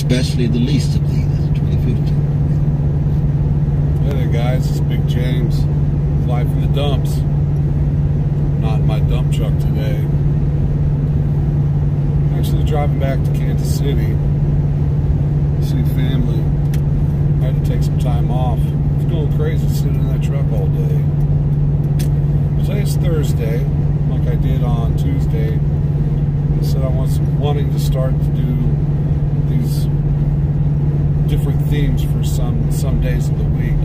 especially the least of these. 2015. Hey there, guys. It's Big James. Live from the dumps. Not in my dump truck today. I'm actually driving back to Kansas City. See family. I had to take some time off. It's going crazy sitting in that truck all day. Today's Thursday, like I did on Tuesday. I said I was wanting to start to do these different themes for some days of the week.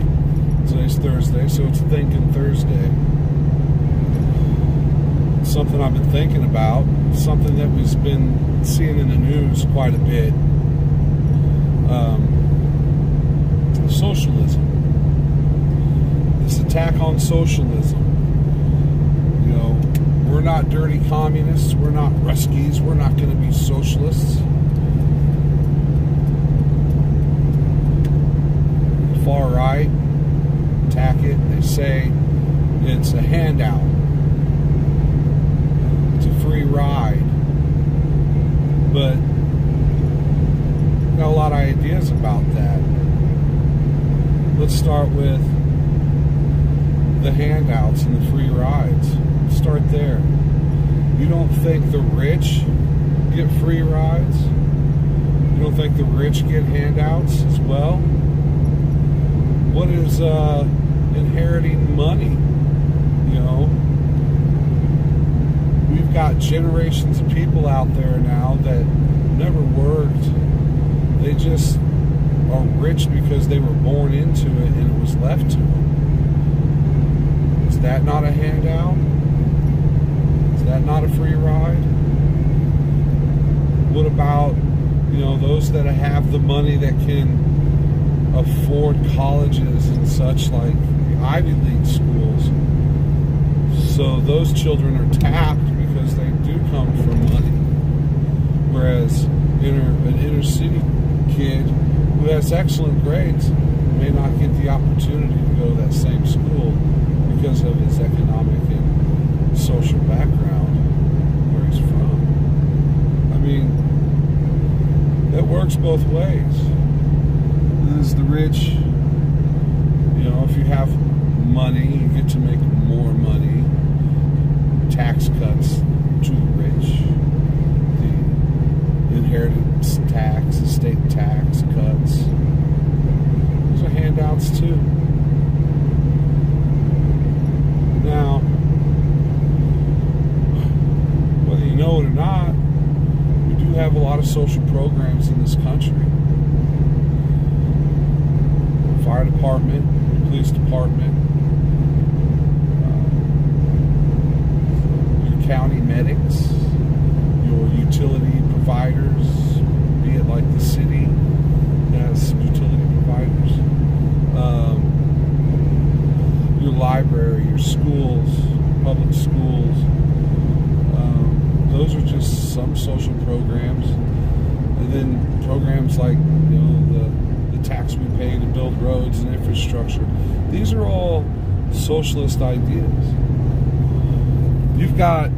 Today's Thursday, so it's Thinking Thursday. Something I've been thinking about, something that we've been seeing in the news quite a bit. Socialism. This attack on socialism. You know, we're not dirty communists, we're not Ruskies, we're not going to be socialists. Far right attack it. They say it's a handout. It's a free ride. But got a lot of ideas about that. Let's start with the handouts and the free rides. Start there. You don't think the rich get free rides? You don't think the rich get handouts as well? What is inheriting money? You know, we've got generations of people out there now that never worked. They just are rich because they were born into it and it was left to them. Is that not a handout? Is that not a free ride? What about, you know, those that have the money that can afford colleges and such, like the Ivy League schools? So those children are tapped because they do come from money. Whereas an inner city kid who has excellent grades may not get the opportunity to go to that same school because of his economic and social background, where he's from. I mean, that works both ways. There's the rich, you know, if you have money, you get to make more money. Tax cuts to the rich. The inheritance tax, estate tax cuts. Those are handouts too. Now, whether you know it or not, we do have a lot of social programs in this country. Fire department, police department, your county medics, your utility providers, be it like the city has utility providers, your library, your schools, public schools. Those are just some social programs. And then programs like, you know, the tax we pay to build roads and infrastructure. These are all socialist ideas. You've got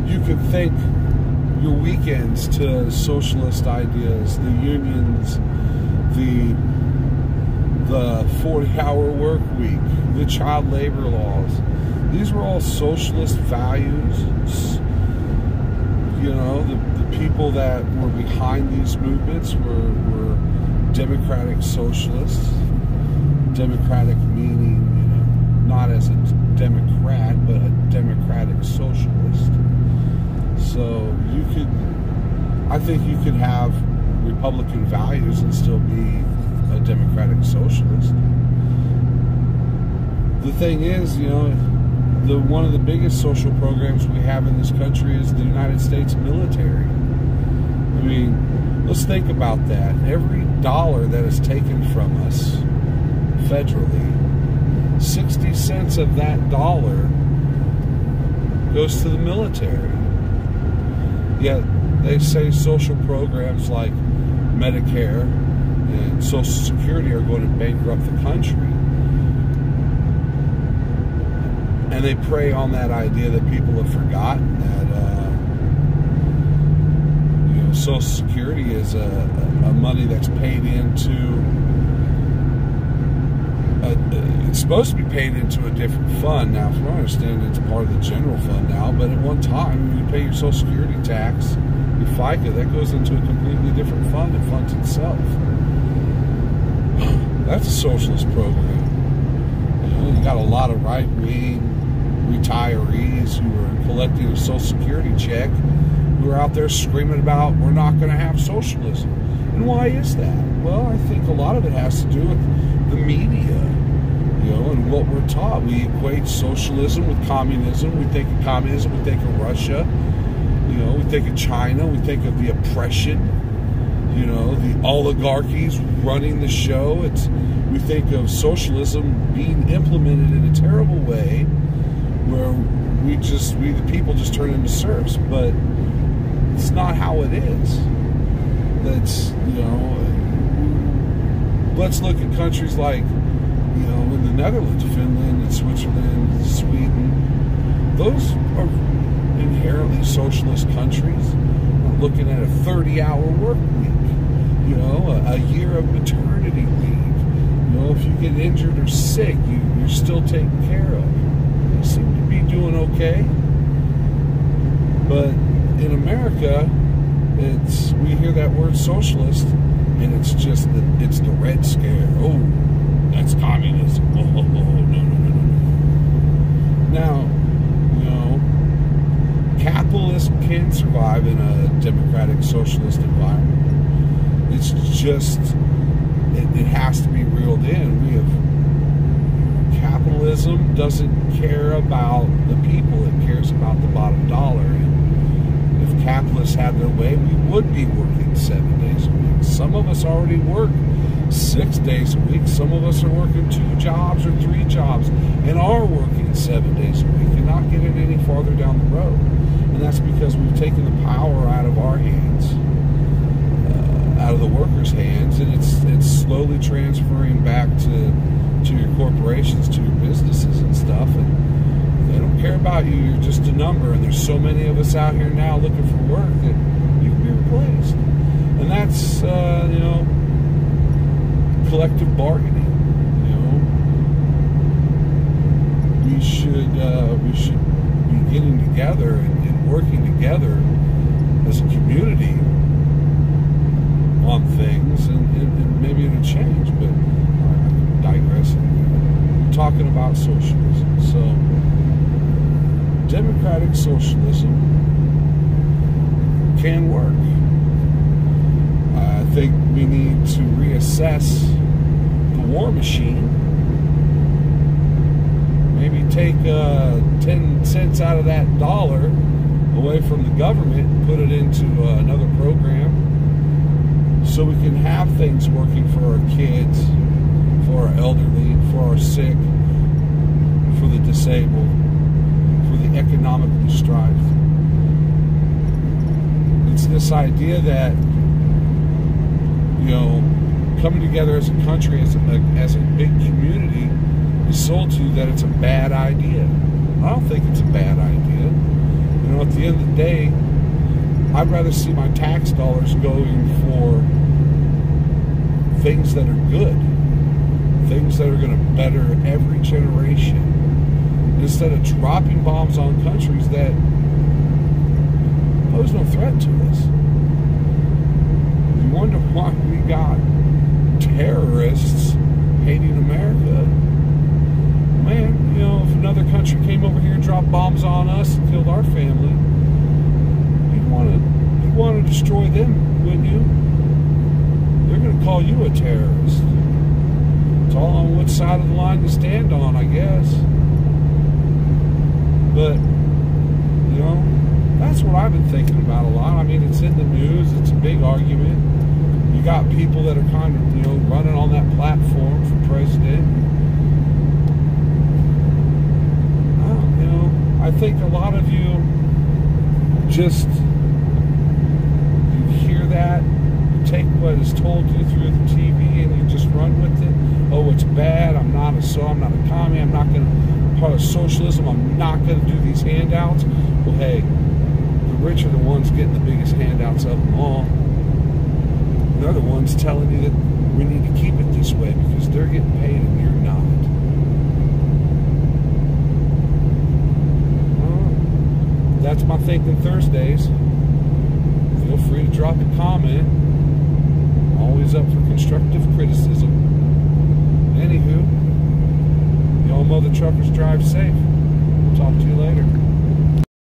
you could think your weekends to socialist ideas, the unions, the 40-hour work week, the child labor laws. These were all socialist values. You know, the people that were behind these movements were democratic socialists. Democratic meaning, you know, not as a Democrat, but a democratic socialist. So I think you could have Republican values and still be a democratic socialist. The thing is, you know, one of the biggest social programs we have in this country is the United States military. I mean, let's think about that. Every dollar that is taken from us federally, 60 cents of that dollar goes to the military. Yet they say social programs like Medicare and Social Security are going to bankrupt the country. And they prey on that idea that people have forgotten that Social Security is a money that's paid into. It's supposed to be paid into a different fund now. From what I understand, it's part of the general fund now. But at one time, when you pay your Social Security tax, your FICA, that goes into a completely different fund. It funds itself. That's a socialist program. You got a lot of right-wing retirees who are collecting a Social Security check who are out there screaming about we're not going to have socialism. And why is that? Well, I think a lot of it has to do with the media, and what we're taught. We equate socialism with communism. We think of communism, we think of Russia, we think of China, we think of the oppression, the oligarchies running the show. We think of socialism being implemented in a terrible way where we the people just turn into serfs, but it's not how it is. That's, let's look at countries like, in the Netherlands, Finland, and Switzerland, Sweden. Those are inherently socialist countries. We're looking at a 30-hour work week, a year of maternity leave. If you get injured or sick, you're still taken care of. You seem to be doing okay. But in America, we hear that word socialist, and it's just it's the Red Scare. Oh, that's communism. Oh, no. Now, capitalism can survive in a democratic socialist environment. It's just, it has to be reeled in. Capitalism doesn't care about the people, it cares about the bottom dollar. And if capitalists had their way, we would be working 7 days a week. Some of us already work 6 days a week. Some of us are working 2 jobs or 3 jobs and are working 7 days a week and not getting any farther down the road. And that's because we've taken the power out of our hands, out of the workers' hands, and it's slowly transferring back to your corporations, to your businesses and stuff. And they don't care about you. You're just a number. And there's so many of us out here now looking for work that you can be replaced. And that's collective bargaining. We should be getting together and working together as a community on things, and maybe it'll change. But I'm digressing. We're talking about socialism. So democratic socialism can work. I think we need to reassess the war machine. Maybe take 10 cents out of that dollar away from the government and put it into another program so we can have things working for our kids, for our elderly, for our sick, for the disabled, for the economically strived. It's this idea that, coming together as a country, as a big community, is sold to you that it's a bad idea. I don't think it's a bad idea. At the end of the day, I'd rather see my tax dollars going for things that are good, things that are going to better every generation, instead of dropping bombs on countries that pose no threat to us. You wonder why we got terrorists hating America. Man, if another country came over here and dropped bombs on us and killed our family, you'd want to destroy them, wouldn't you? They're going to call you a terrorist. It's all on which side of the line to stand on, I guess. But, that's what I've been thinking about a lot. I mean, it's in the news. It's a big argument. You got people that are kind of, running on that platform for president. I think a lot of you just, you hear that, you take what is told to you through the TV and you just run with it. Oh, it's bad. I'm not a commie. I'm not going to, part of socialism. I'm not going to do these handouts. Well, hey, the rich are the ones getting the biggest handouts of them all. They're the ones telling you that we need to keep it this way because they're getting paid and you're not. That's my Thinking Thursdays. Feel free to drop a comment. Always up for constructive criticism. Anywho, y'all mother truckers drive safe. We'll talk to you later.